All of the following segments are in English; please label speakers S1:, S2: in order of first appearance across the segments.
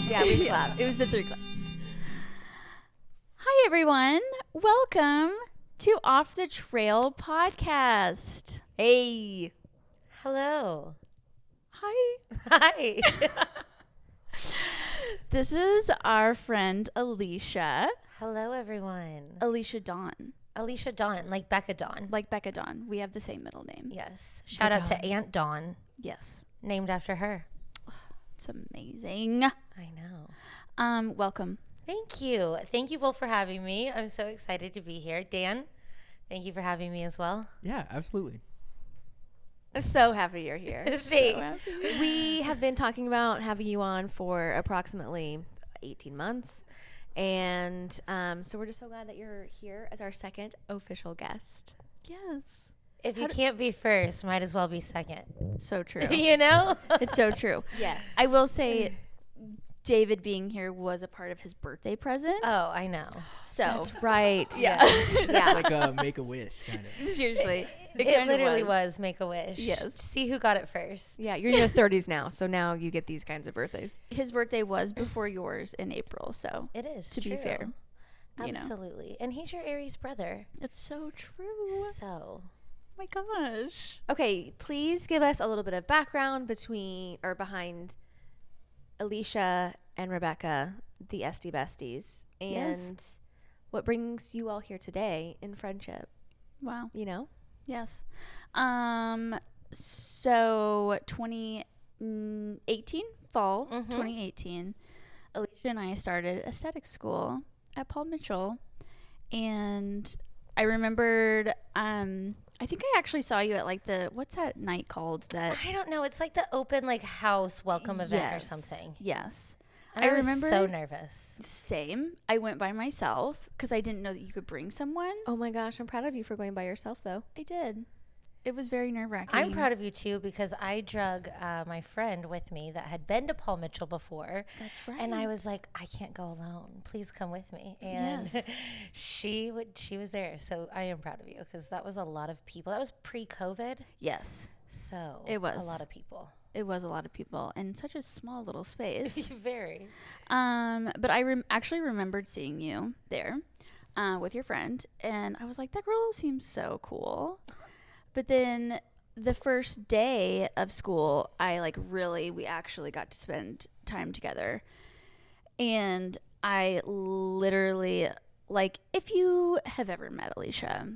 S1: Yeah, we clapped.
S2: It was the 3 claps. Hi, everyone. Welcome to Off the Trail podcast.
S1: Hey.
S3: Hello.
S2: Hi.
S3: Hi.
S2: This is our friend Alicia.
S3: Hello, everyone.
S2: Alicia Dawn.
S3: Alicia Dawn, like Becca Dawn.
S2: Like Becca Dawn. We have the same middle name.
S3: Yes. Shout out to Aunt Dawn,
S2: Yes.
S3: named after her.
S2: It's amazing.
S3: I know.
S2: Welcome.
S3: Thank you. Thank you both for having me. I'm so excited to be here. Dan, thank you for having me as well.
S4: Yeah, absolutely.
S1: I'm so happy you're here.
S3: Thanks.
S1: We have been talking about having you on for approximately 18 months. And so we're just so glad that you're here as our second official guest.
S2: Yes.
S3: If you can't be first, might as well be second.
S2: So true.
S3: You know?
S2: It's so true.
S1: Yes.
S2: I will say David being here was a part of his birthday present.
S3: Oh, I know.
S2: So
S1: That's right.
S2: Yeah.
S1: Yeah.
S4: Like a Make-A-Wish kind of.
S2: seriously.
S3: It
S2: kinda
S3: literally was Make-A-Wish.
S2: Yes.
S3: See who got it first.
S1: Yeah, you're in your 30s now, so now you get these kinds of birthdays.
S2: His birthday was before yours in April, so
S3: It is.
S2: to be
S3: true.
S2: fair, you know.
S3: Absolutely. And he's your Aries brother.
S2: It's so true.
S3: So.
S2: Oh my gosh.
S1: Okay, please give us a little bit of background behind Alicia and Rebecca, the SD besties, and what brings you all here today in friendship,
S2: Wow.
S1: you know?
S2: Yes. So 2018 fall, 2018, Alicia and I started aesthetic school at Paul Mitchell, and I remembered I think I actually saw you at like what's that night called that
S3: I don't know. It's like the open like house welcome event or
S2: Yes.
S3: something.
S2: Yes.
S3: And
S2: I
S3: I was
S2: remember
S3: so nervous.
S2: Same. I went by myself because I didn't know that you could bring someone.
S1: Oh my gosh, I'm proud of you for going by yourself, though.
S2: I did. It was very nerve-wracking.
S3: I'm proud of you too because I drug my friend with me that had been to Paul Mitchell before.
S2: That's right.
S3: And I was like, I can't go alone. Please come with me. And
S2: Yes.
S3: she was there. So I am proud of you because that was a lot of people. That was pre-COVID.
S2: Yes.
S3: So
S2: It was.
S3: a lot of people.
S2: It was a lot of people in such a small little space.
S3: Very.
S2: But I actually remembered seeing you there with your friend, and I was like, that girl seems so cool. But then the first day of school, we actually got to spend time together. And I literally, if you have ever met Alicia,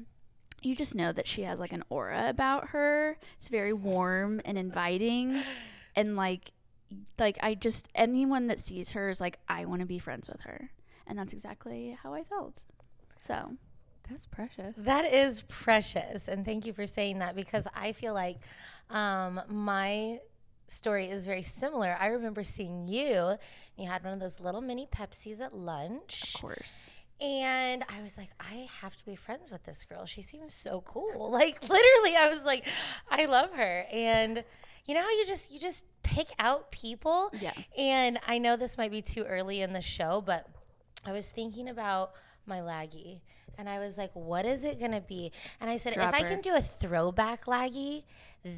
S2: you just know that she has like an aura about her. It's very warm and inviting. And anyone that sees her is like, I want to be friends with her. And that's exactly how I felt. So
S1: That's precious.
S3: That is precious. And thank you for saying that because I feel like my story is very similar. I remember seeing you. You had one of those little mini Pepsis at lunch.
S2: of course.
S3: And I was like, I have to be friends with this girl. She seems so cool. Like literally, I was like, I love her. And you know how you just pick out people?
S2: Yeah.
S3: And I know this might be too early in the show, but I was thinking about my laggy. And I was like, what is it going to be? And I said, if I can do a throwback laggy,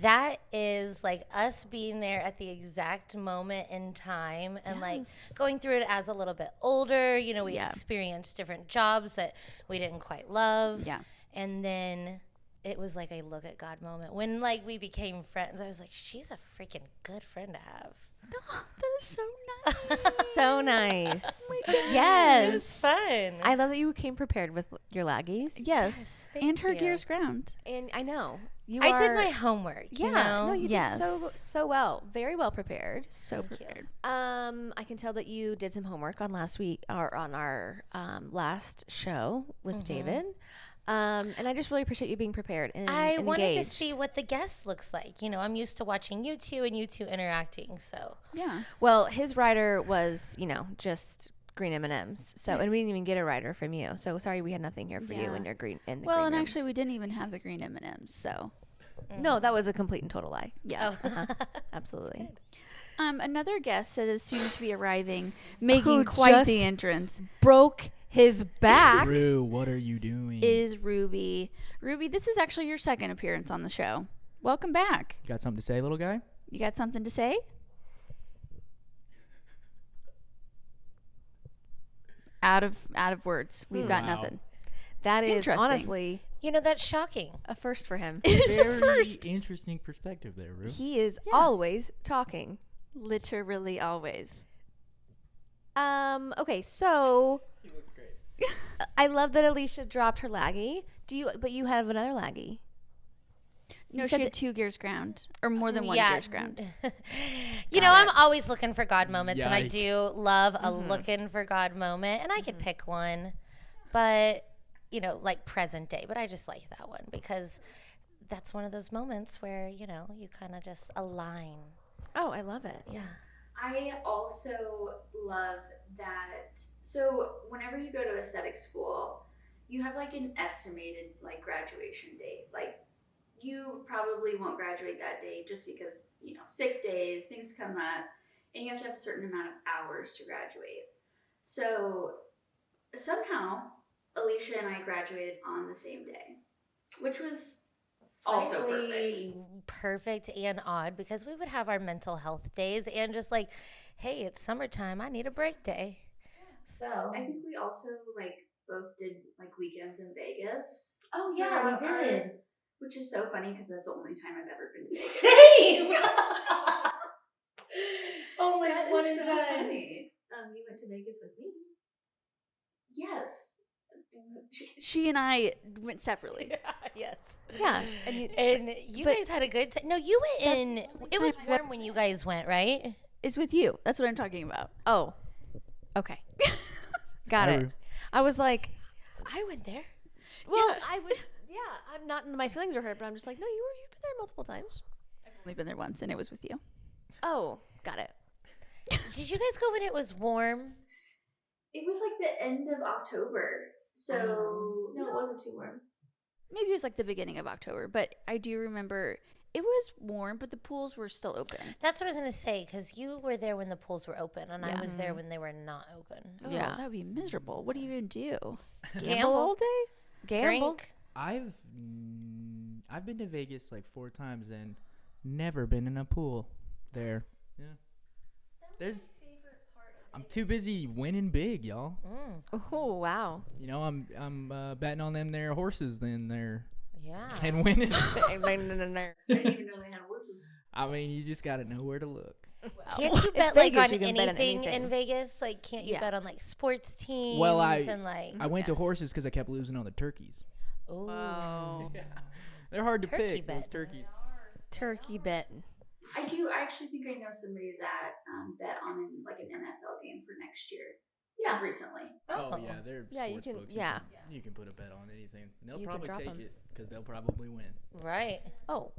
S3: that is like us being there at the exact moment in time and like going through it as a little bit older. You know, we experienced different jobs that we didn't quite love.
S2: Yeah.
S3: And then it was like a look at God moment. When like we became friends, I was like, she's a freaking good friend to have.
S2: That is so nice.
S1: So nice.
S2: Oh my God.
S1: Yes.
S3: It's fun.
S1: I love that you came prepared with your laggies.
S2: Yes.
S3: thank
S2: And her
S3: you.
S2: gears ground.
S1: And I know.
S3: I did my homework,
S1: Yeah,
S3: you know?
S1: no, you
S2: Yes.
S1: did so well. Very well prepared.
S2: So
S3: Thank you.
S2: prepared.
S1: I can tell that you did some homework on last week or on our last show with David. And I just really appreciate you being prepared and
S3: I wanted
S1: engaged.
S3: to see what the guest looks like. You know, I'm used to watching you two and you two interacting, so.
S2: Yeah.
S1: Well, his rider was, just green M&Ms. So, and we didn't even get a rider from you. So sorry, we had nothing here for you
S2: Yeah.
S1: and your green. And the
S2: Well,
S1: green
S2: and
S1: M.
S2: actually, we didn't even have the green M&Ms, so
S1: no, that was a complete and total lie.
S2: yeah.
S1: Absolutely.
S2: Another guest that is soon to be arriving, making
S1: Who
S2: quite the
S1: just
S2: entrance,
S1: Broke his back.
S4: Drew, what are you doing?
S2: is Ruby. Ruby, this is actually your second appearance on the show. Welcome back.
S4: You got something to say, little guy?
S2: You got something to say? Out of words. We've got
S4: Wow.
S2: nothing.
S1: That is
S2: Interesting.
S1: honestly
S3: That's shocking.
S1: a first for him.
S2: It's a
S4: Very
S2: first.
S4: interesting perspective there, Rue.
S1: He is
S2: Yeah.
S1: always talking.
S2: Literally always.
S1: Okay, so
S4: He looks great.
S1: I love that Alicia dropped her laggy. But you have another laggy.
S2: No,
S1: said
S2: she had
S1: that-
S2: 2 gears ground. Or more than 1
S3: Yeah.
S2: gears ground.
S3: I'm always looking for God moments, and I
S4: Yikes.
S3: do love a looking for God moment, and I could pick one, but like present day. But I just like that one because that's one of those moments where you kind of just align.
S1: Oh, I love it.
S3: Yeah.
S2: I also love that. So whenever you go to aesthetic school, you have like an estimated like graduation date. Like you probably won't graduate that day just because, sick days, things come up, and you have to have a certain amount of hours to graduate. So somehow Alicia and I graduated on the same day, which was also
S3: Slightly perfect and odd because we would have our mental health days and just like, hey, it's summertime, I need a break day. So
S2: I think we also both did weekends in Vegas.
S3: Oh
S2: Which is so funny because that's the only time I've ever been to Vegas.
S3: Same. Only
S2: That
S3: one
S2: is
S3: and
S2: so
S3: done.
S2: funny.
S1: You went to Vegas with me.
S2: Yes. She and I went separately.
S3: Yes.
S1: Yeah,
S3: And
S1: and
S3: you
S1: but-
S3: guys had a good time. No, you went in. It was warm when you guys went, right?
S2: It's with you. That's what I'm talking about.
S1: Oh, okay, got
S4: Hi,
S1: it.
S4: Rue.
S1: I was like,
S3: I went there.
S1: well, I would. Yeah, I'm not. My feelings are hurt, but I'm just like, no, you've been there multiple times.
S2: I've only been there once, and it was with you.
S1: Oh, got it.
S3: Did you guys go when it was warm?
S2: It was the end of October. So
S1: No, it wasn't too warm.
S2: maybe it was the beginning of October, but I do remember it was warm, but the pools were still open.
S3: That's what I was gonna say because you were there when the pools were open, and I
S2: Yeah.
S3: was there when they were not open.
S2: Oh,
S1: Yeah.
S2: that would be miserable. What do you even do? Gamble
S3: Gamble.
S2: all day?
S1: Gamble.
S3: Drink.
S4: I've been to Vegas 4 times and never been in a pool there. Yeah. I'm too busy winning big, y'all.
S1: Oh wow.
S4: I'm betting on them their horses then there
S3: Yeah.
S4: and winning.
S2: I didn't even know they had horses.
S4: I mean, you just got to know where to look.
S3: Can't you
S1: It's
S3: bet
S1: Vegas,
S3: on
S1: you can bet on
S3: anything in
S1: anything.
S3: Vegas? Can't you
S1: Yeah.
S3: bet on sports teams?
S4: Well, I
S3: and
S4: went to
S2: Yes.
S4: horses because I kept losing on the turkeys.
S3: Ooh.
S1: Oh,
S4: They're hard to
S3: Turkey
S4: pick, those
S3: bet.
S4: turkeys.
S1: turkey betting.
S2: I do. I actually think I know somebody that bet on an NFL game for next year. Yeah, recently.
S4: Oh, yeah, they're
S1: Yeah, you
S4: sports
S1: can-
S4: books.
S1: yeah.
S4: You can put a bet on anything. They'll
S1: You can
S4: probably
S1: drop
S4: take
S1: 'em.
S4: it because they'll probably win.
S3: Right.
S1: Oh,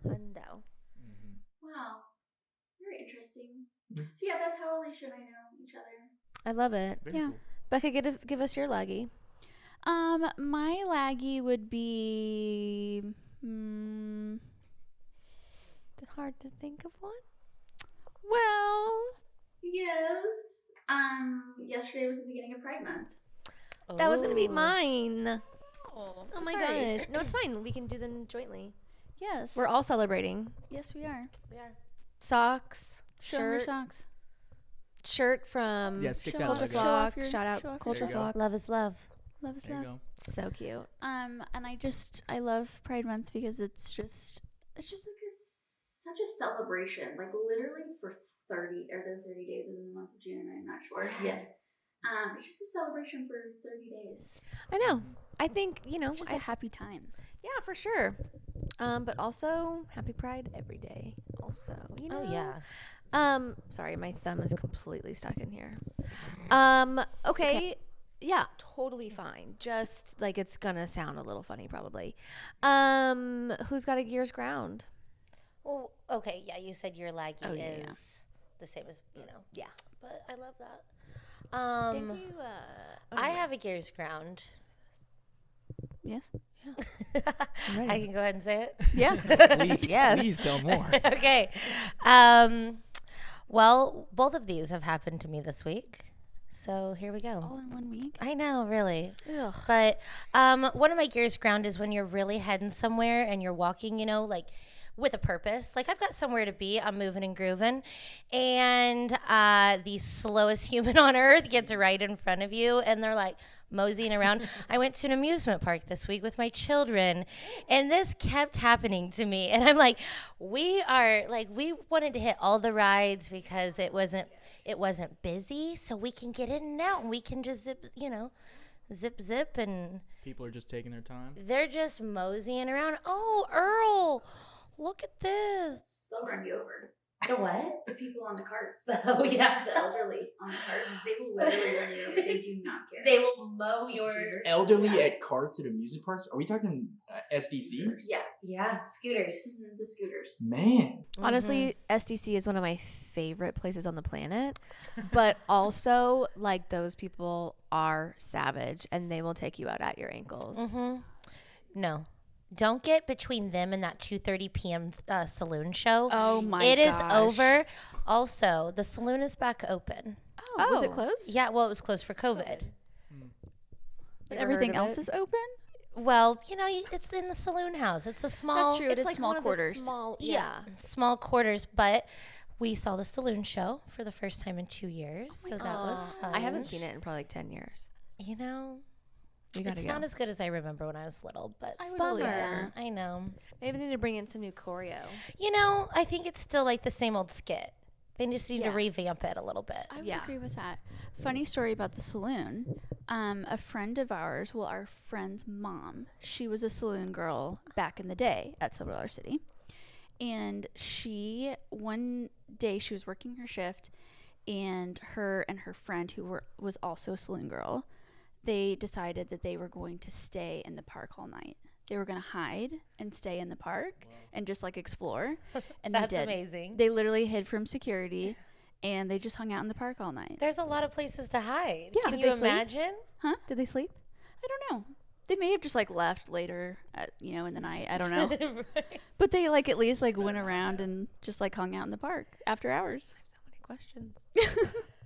S1: hundo.
S2: Wow, very interesting. So yeah, that's how Alicia and I know each other.
S1: I love it.
S4: Very
S2: Yeah.
S4: cool.
S1: Becca, give us your laggy.
S2: My laggy would be
S1: Hard to think of one.
S2: well, yes. Yesterday was the beginning of Pride Month.
S1: That was gonna be
S3: Ooh.
S1: mine.
S3: Oh,
S1: Oh my
S2: sorry.
S1: gosh. No, it's fine. We can do them jointly.
S2: Yes.
S1: We're all celebrating.
S2: yes, we are.
S3: We are.
S1: Socks,
S2: Show 'em your
S1: shirt,
S2: socks.
S1: shirt from
S4: Yeah, stick
S2: Show
S4: that
S2: off-
S1: Culture
S4: leg
S2: show
S4: out.
S2: off
S1: Flock.
S2: your-
S1: Shout out
S2: show off your
S1: Culture
S4: There you go.
S1: Flock.
S3: Love is love.
S2: Love is
S4: There you
S2: love.
S4: go.
S1: So cute.
S2: And I love Pride Month because it's just such a celebration. Literally for 30 days in the month of June. I'm not sure. Yes. It's just a celebration for 30 days.
S1: I know. I think
S2: It's just a happy time.
S1: yeah, for sure. But also happy Pride every day. Also,
S3: Oh yeah.
S1: Sorry, my thumb is completely stuck in here. Okay. Yeah, totally fine. Just it's gonna sound a little funny probably. Who's got a gears ground?
S3: Well, okay. Yeah, you said your laggy
S1: Oh, yeah, yeah.
S3: is the same as
S1: Yeah.
S3: But I love that.
S1: Didn't you,
S3: I have a gears ground.
S2: Yes.
S3: I can go ahead and say it.
S2: Yeah.
S4: Please,
S1: Yes.
S4: please tell more.
S3: Okay. Well, both of these have happened to me this week. So here we go.
S2: All in 1 week.
S3: I know, really.
S1: Ugh.
S3: But one of my gears ground is when you're really heading somewhere and you're walking, with a purpose. Like, I've got somewhere to be. I'm moving and grooving. And the slowest human on earth gets right in front of you, and they're like moseying around. I went to an amusement park this week with my children, and this kept happening to me. And I'm like, we wanted to hit all the rides because it wasn't busy, so we can get in and out, and we can just zip, and
S4: People are just taking their time.
S3: they're just moseying around. Oh, Earl, look at this.
S5: They'll run you over.
S3: The what?
S5: The people on the carts.
S3: Oh, yeah.
S5: The elderly on the carts. They will literally run you over. They do not care.
S3: They will mow your...
S5: Scooters.
S6: Elderly at carts at amusement parks? Are we talking SDC?
S5: Yeah. Scooters. Mm-hmm. The scooters.
S6: Man.
S1: Honestly, SDC is one of my favorite places on the planet, but also like those people are savage and they will take you out at your ankles.
S3: Mm-hmm. No. Don't get between them and that 2:30 p.m. Saloon show.
S2: Oh my gosh.
S3: It is over. Also, the saloon is back open.
S2: Oh, was it closed?
S3: Yeah, well, it was closed for COVID.
S2: But everything else is open?
S3: Well, it's in the saloon house. It's a small...
S2: That's true. It is
S1: like
S2: small
S1: one of the
S2: quarters.
S3: Small quarters, but we saw the saloon show for the first time in 2 years, so that was fun.
S1: I haven't seen it in probably like 10 years.
S3: You know,
S1: You gotta
S3: it's
S1: go.
S3: not as good as I remember when I was little, but
S2: I would
S3: still,
S2: believe
S3: yeah,
S2: that.
S3: I know.
S1: Maybe they need to bring in some new choreo.
S3: I think it's still like the same old skit. They just need to
S1: Yeah.
S3: revamp it a little bit.
S2: I would
S1: Yeah.
S2: agree with that. Funny story about the saloon. A friend of ours, our friend's mom, she was a saloon girl back in the day at Silver Dollar City. And one day she was working her shift, and her friend who was also a saloon girl, they decided that they were going to stay in the park all night. They were going to hide and stay in the park and just like explore. And
S3: That's
S2: they did.
S3: amazing.
S2: They literally hid from security and they just hung out in the park all night.
S3: There's a lot of places to hide.
S2: Yeah.
S3: Can
S2: Did
S3: you
S2: they sleep?
S3: imagine?
S2: Huh? Did they sleep? I don't know. They may have just like left later, in the night. I don't know.
S3: Right.
S2: But they like at least like went around and just like hung out in the park after hours.
S1: I have so many questions.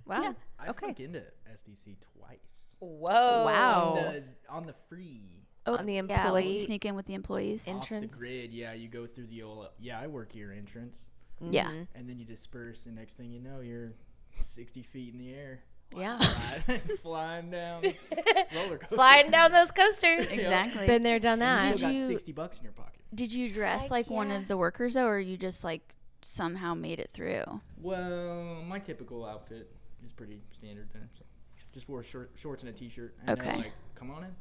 S1: Wow.
S2: Yeah.
S4: I
S1: Okay.
S4: snuck into SDC twice.
S3: Whoa.
S1: Wow.
S4: On the free.
S1: Oh, on the
S2: Yeah, like
S1: employee.
S2: you sneak in with the employees.
S1: In-
S4: Off
S1: Entrance?
S4: the grid, yeah, you go through the old, I work here entrance.
S2: Yeah.
S1: Mhm.
S4: And then you disperse, and next thing you know, you're 60 feet in the air.
S1: Yeah.
S4: Flying down this roller coaster.
S3: Flying down those coasters.
S2: Exactly.
S1: Been there, done
S4: And you
S1: that.
S4: still got
S2: Did you-
S4: $60 in your pocket.
S2: Did you dress
S3: Heck
S2: like one
S3: yeah.
S2: of the workers though, or you just like somehow made it through?
S4: Well, my typical outfit is pretty standard there. So just wore shorts and a t-shirt. And
S2: Okay.
S4: they're like, come on in.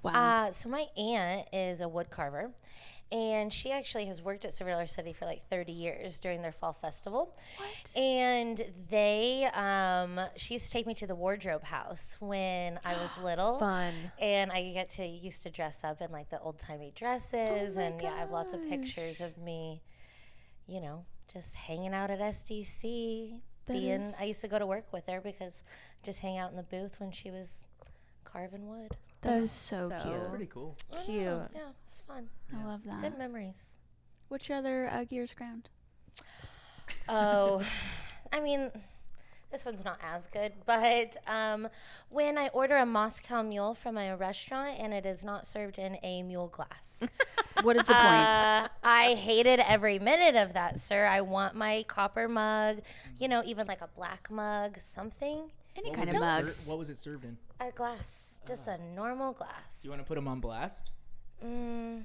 S2: Wow.
S3: So my aunt is a wood carver, and she actually has worked at Silver Dollar City for like 30 years during their fall festival.
S2: What?
S3: And she used to take me to the wardrobe house when I was little.
S1: Fun.
S3: And I used to dress up in like the old timey dresses,
S2: Oh my
S3: and yeah, I have lots of
S2: gosh.
S3: pictures of me, just hanging out at SDC.
S2: That
S3: I used to go to work with her because just hang out in the booth when she was carving wood.
S2: That is so
S1: so-
S2: cute.
S4: It's pretty cool.
S3: I know,
S1: Cute.
S3: Yeah, it's fun.
S2: I love that.
S3: Good memories.
S2: What's your other gears ground?
S3: Oh, I mean, this one's not as good, but when I order a Moscow Mule from a restaurant and it is not served in a mule glass.
S2: What is the point?
S3: I hated every minute of that, sir. I want my copper mug, even like a black mug, something.
S2: Any
S4: What
S2: kind
S4: was
S2: of
S4: it
S2: mug.
S4: What was it served in?
S3: A glass, just a normal glass.
S4: Do you want to put them on blast?
S3: No,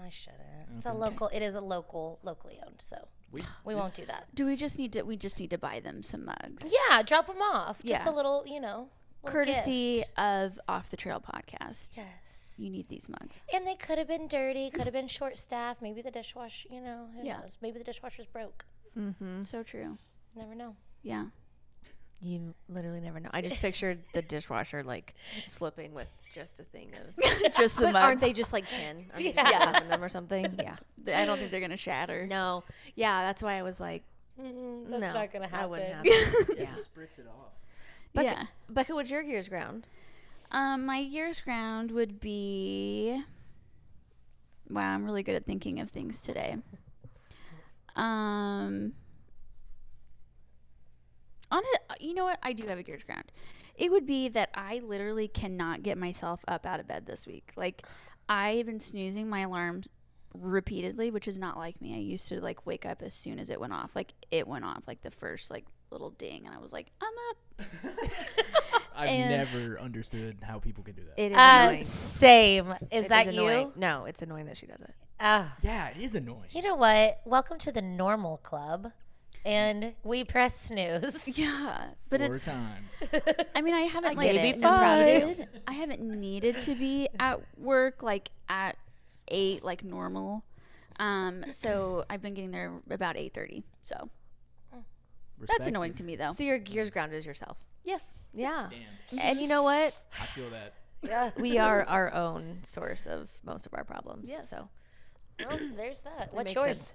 S3: I shouldn't. It's a
S4: Okay.
S3: local. It is locally owned, so we won't do that.
S2: Do we just need to buy them some mugs?
S3: Yeah, drop them off. Just
S2: Yeah.
S3: a little, little
S2: Courtesy
S3: gift.
S2: of Off the Trail podcast.
S3: Yes.
S2: You need these mugs.
S3: And they could have been dirty, could have been short staffed. Maybe the dishwasher, who
S2: Yeah.
S3: knows? Maybe the dishwasher's broke.
S1: Mm-hmm.
S2: So true.
S3: Never know.
S2: Yeah.
S1: You literally never know. I just pictured the dishwasher like slipping with just a thing of.
S2: Just the
S1: But
S2: mugs.
S1: aren't they just like tin? Aren't they just
S2: Yeah.
S1: aluminum or something? Yeah.
S2: I don't think they're gonna shatter.
S1: No. Yeah, that's why I was like,
S3: That's
S1: no,
S3: not going to happen.
S1: that wouldn't happen. Yeah.
S4: Just spritz it off.
S1: Becca,
S2: Yeah.
S1: Becca, what's your gears ground?
S2: My gears ground would be. Wow, I'm really good at thinking of things today. You know what? I do have a gears ground. It would be that I literally cannot get myself up out of bed this week. Like, I've been snoozing my alarm repeatedly, which is not like me. I used to like wake up as soon as it went off. Like it went off like the first like little ding, and I was like, I'm up.
S4: I've
S2: And-
S4: never understood how people can do that.
S1: It is annoying.
S3: Same. Is
S1: It
S3: that
S1: annoying.
S3: you?
S1: No, it's annoying that she does it.
S4: Yeah, it is annoying.
S3: You know what? Welcome to the normal club. And we press snooze.
S2: Yeah, but
S4: 4
S2: it's.
S4: times.
S2: I mean, I haven't
S3: I get
S2: like
S3: it. I'm proud of you.
S2: I haven't needed to be at work like at 8 like normal. So I've been getting there about 8:30. So that's
S4: Respect
S2: annoying
S4: it.
S2: to me though.
S1: So your gears grounded is yourself.
S2: Yes.
S1: Yeah.
S4: Damn,
S1: And you know what?
S4: I feel that.
S3: Yeah.
S1: We are our own source of most of our problems.
S2: Yes.
S1: So
S3: Well, there's that. What's
S1: makes
S3: yours?
S1: sense.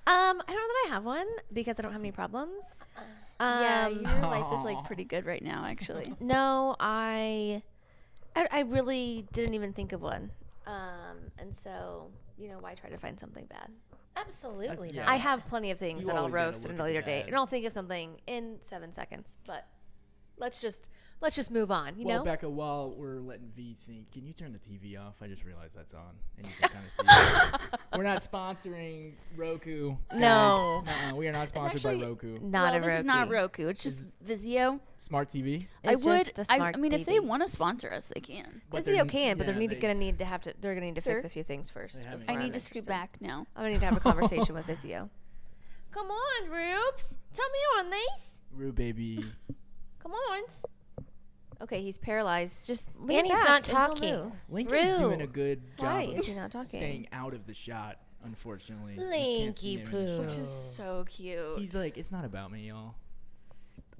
S1: I don't know that I have one because I don't have any problems.
S2: Yeah,
S1: Um,
S2: your life is like pretty good right now, actually.
S1: No, I really didn't even think of one. And so, why try to find something bad?
S3: Absolutely
S4: Yeah.
S3: not.
S1: I have plenty of things
S4: You
S1: that I'll
S4: always gotta
S1: roast at
S4: look
S1: a
S4: at the
S1: later date,
S4: bad.
S1: and I'll think of something in 7 seconds. But let's just move on. You
S4: Well,
S1: know,
S4: Becca, while we're letting V think, can you turn the TV off? I just realized that's on, and you can kind of see it. We're not sponsoring Roku. Guys.
S1: No.
S4: Nuh-uh, we are not sponsored
S2: actually
S4: by Roku.
S1: not
S2: well,
S1: a
S2: this
S1: Roku.
S2: is not Roku. It's just Vizio.
S4: Smart TV.
S1: It's just a smart
S2: I mean, if they
S1: TV.
S2: want to sponsor us, they can.
S4: But
S1: Vizio
S4: they're-
S1: can, but
S4: yeah,
S1: they're gonna need to fix
S2: Sir?
S1: a few things first.
S4: They haven't
S1: before
S2: I
S1: I'm
S2: need to scoot
S1: interested.
S2: back now.
S1: I'm gonna need to have a conversation with Vizio. Come on, Rubes. Tell me on these.
S4: Rue baby.
S1: Come on. Okay, he's paralyzed. Just
S3: And
S1: lean
S3: he's
S1: back
S3: not
S1: and he'll
S3: talking.
S1: move.
S4: Lincoln's doing
S3: Rue.
S4: a good
S1: Why
S4: job
S1: is
S4: of
S1: he not talking?
S4: staying out of the shot. Unfortunately, You
S3: Linky
S4: can't see him in
S3: poo.
S4: the
S2: Which
S4: shot.
S2: is so cute.
S4: He's like, it's not about me, y'all.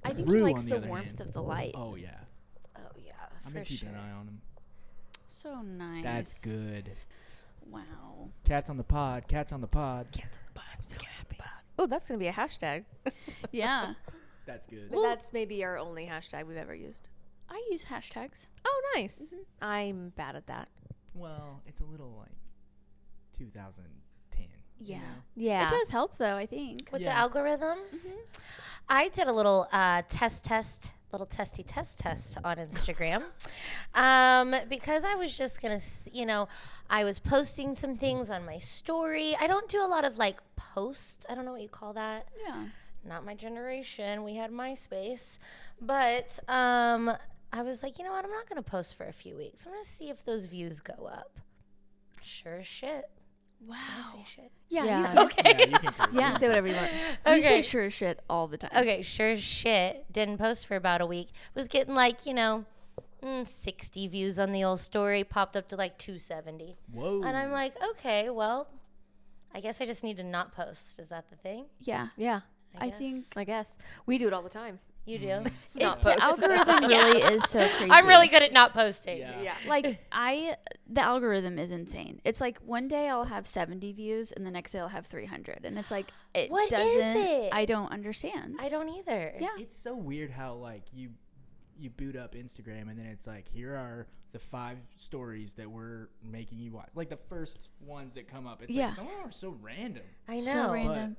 S2: I think
S4: Rue,
S2: he likes
S4: on the
S2: the
S4: other
S2: warmth
S4: hand-
S2: of the light.
S4: Oh yeah,
S1: Oh yeah,
S4: I'm
S1: for
S4: been keeping
S1: sure.
S4: an eye on him.
S2: So nice.
S4: That's good.
S2: Wow.
S4: Cats on the pod. Cats on the pod.
S1: Cats on the pod. I'm so happy. Oh, that's gonna be a hashtag.
S2: Yeah.
S4: That's good.
S1: But that's maybe our only hashtag we've ever used.
S2: I use hashtags.
S1: Oh, nice. I'm bad at that.
S4: Well, it's a little like 2010.
S2: Yeah.
S1: Yeah.
S2: It does help though, I think.
S3: With
S4: Yeah.
S3: the algorithms. I did a little little testy test on Instagram, because I was just gonna, I was posting some things on my story. I don't do a lot of like posts. I don't know what you call that.
S2: Yeah.
S3: Not my generation. We had MySpace, but I was like, you know what? I'm not gonna post for a few weeks. I'm gonna see if those views go up. Sure as shit.
S2: Wow.
S3: Can I say shit?
S2: Yeah.
S1: Yeah.
S2: You can,
S3: Okay.
S4: Yeah, you can curse.
S2: Yeah.
S1: Say whatever you want.
S2: We say
S3: Okay.
S2: sure as shit all the time.
S3: Okay, sure as shit. Didn't post for about a week. Was getting like, 60 views on the old story. Popped up to like 270.
S4: Whoa.
S3: And I'm like, okay, well, I guess I just need to not post. Is that the thing?
S2: Yeah.
S1: Yeah,
S2: I
S3: guess.
S2: think
S1: I guess we do it all the time.
S3: You do.
S1: Not
S2: the
S1: post.
S2: algorithm really is so crazy.
S3: I'm really good at not posting.
S4: Yeah.
S2: Like the algorithm is insane. It's like one day I'll have 70 views and the next day I'll have 300, and it's like it
S3: What is
S2: doesn't.
S3: it?
S2: I don't understand.
S3: I don't either.
S2: Yeah.
S4: It's so weird how like you boot up Instagram and then it's like, here are the 5 stories that we're making you watch. Like the first ones that come up. It's
S2: Yeah.
S4: like some of them are so random.
S3: I
S2: So
S3: know.
S2: random.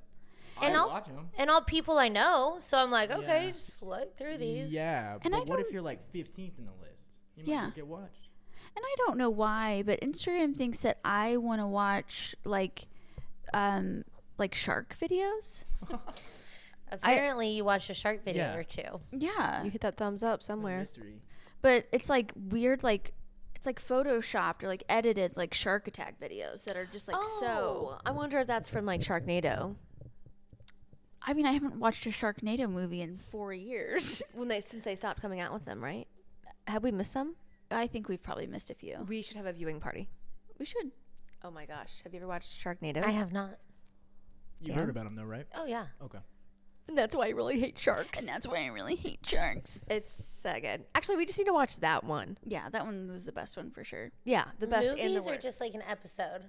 S4: I
S3: And I'll-
S4: watch them.
S3: And all people I know. So I'm like, okay,
S4: Yeah.
S3: just look through these.
S4: Yeah.
S2: And
S4: but
S2: I
S4: what if
S2: don't-
S4: you're like 15th in the list? You might
S2: Yeah.
S4: not get watched.
S2: And I don't know why, but Instagram thinks that I want to watch like shark videos.
S3: Apparently, you watched a shark video
S4: Yeah.
S3: or two.
S2: Yeah.
S1: You hit that thumbs up
S4: It's a
S1: somewhere.
S4: mystery.
S2: But it's like weird, like it's like photoshopped or like edited like shark attack videos that are just like so.
S1: I wonder if that's from like Sharknado.
S2: I mean, I haven't watched a Sharknado movie in 4 years.
S1: Since they stopped coming out with them, right? Have we missed some?
S2: I think we've probably missed a few.
S1: We should have a viewing party.
S2: We should.
S1: Oh my gosh, have you ever watched Sharknado?
S3: I have not.
S4: You
S1: Dan?
S4: heard about them though, right?
S3: Oh, yeah.
S4: Okay.
S1: And that's why I really hate sharks.
S2: And that's why I really hate sharks.
S1: It's so good. Actually, we just need to watch that one.
S2: Yeah, that one was the best one for sure.
S1: Yeah, the best
S3: Movies
S1: and the
S3: or
S1: worst.
S3: just like an episode?